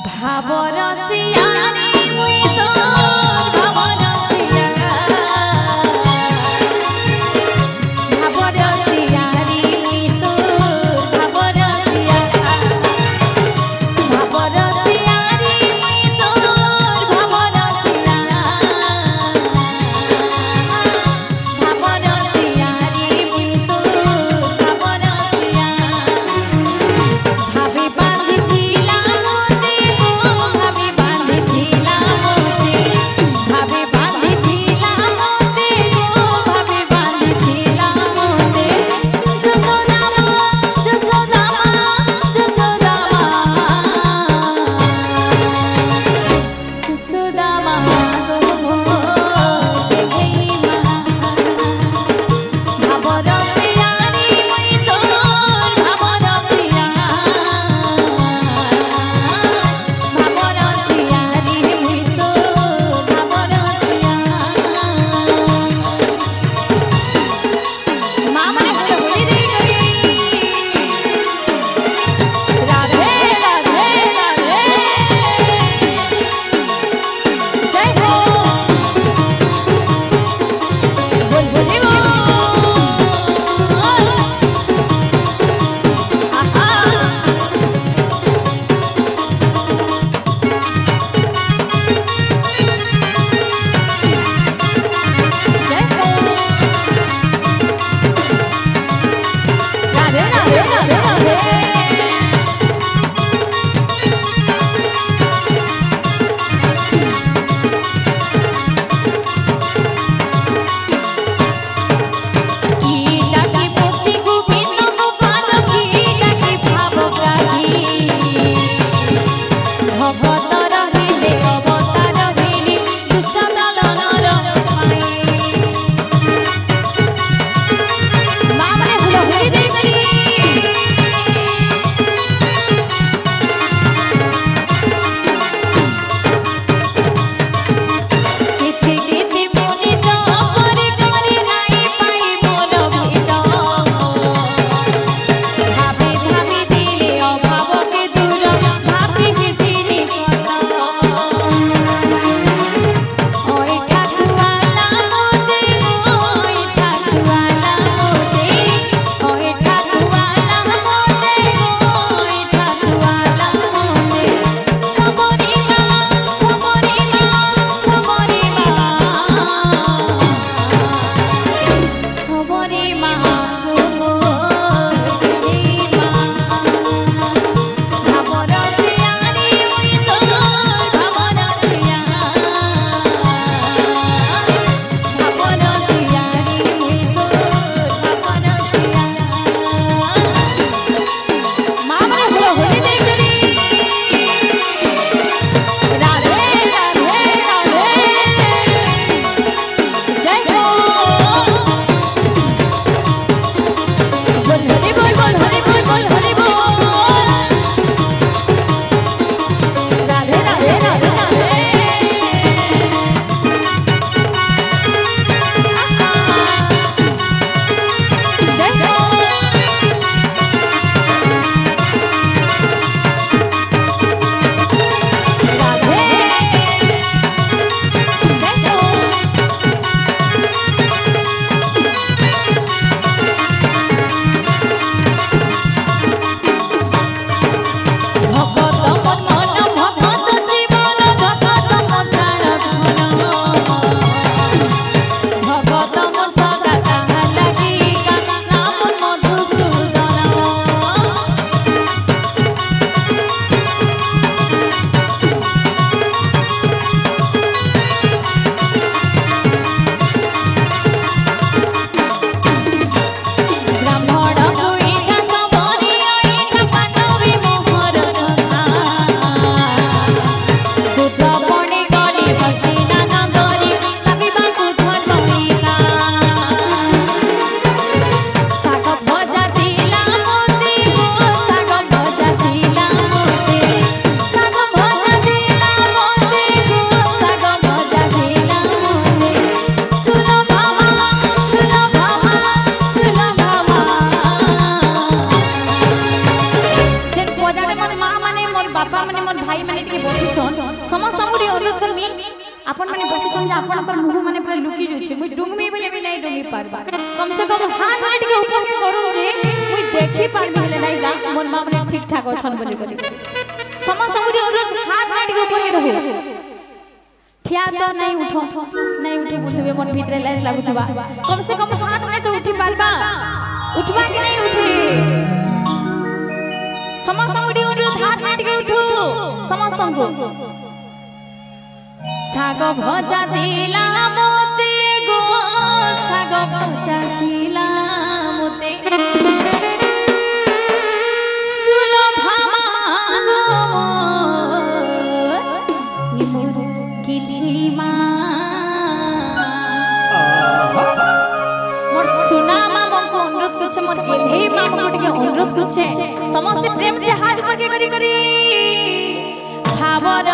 ভাবরসিয়ারি মুই তোর ভাবরসিয়া ভাবরসিয়ারি তোর ভাবরসিয়া ভাবরসিয়ারি মুই তোর ভাবরসিয়া ভাবরসিয়ারি মুই তোর ভাবরসিয়া ভাবি বাঁধিছিলাম बापा माने मोर भाई माने टिके बसी छन समस्त हमरे अनुरोध करमी अपन माने बसी छन जे अपन कर मुंह माने पूरा लुकी जोछे मुई डुंगमी बोले भी नहीं डुंगी पारबा कम से कम हाथ हाथ के ऊपर के करू जे मुई देखि पारबी हेले नहीं गा मोर मां माने ठीक ठाक छन बोली करी समस्त हमरे अनुरोध हाथ हाथ के ऊपर के रहू ठिया तो नहीं उठो बुझबे मन भीतर लाइस लागुतबा कम से कम हाथ नहीं तो उठी पारबा उठवा के नहीं उठी समस्त मुड़ी हाथ हाथ के उठो समस्त को साग भजा दिला मोते गो साग भजा दिला मोते सुलो भागो किलिमा मोर सुना मामा को अनुरोध करछे मोर एले मामा को टिके अनुरोध करछे समस्त प्रेम से हाथ ऊपर के करी भावर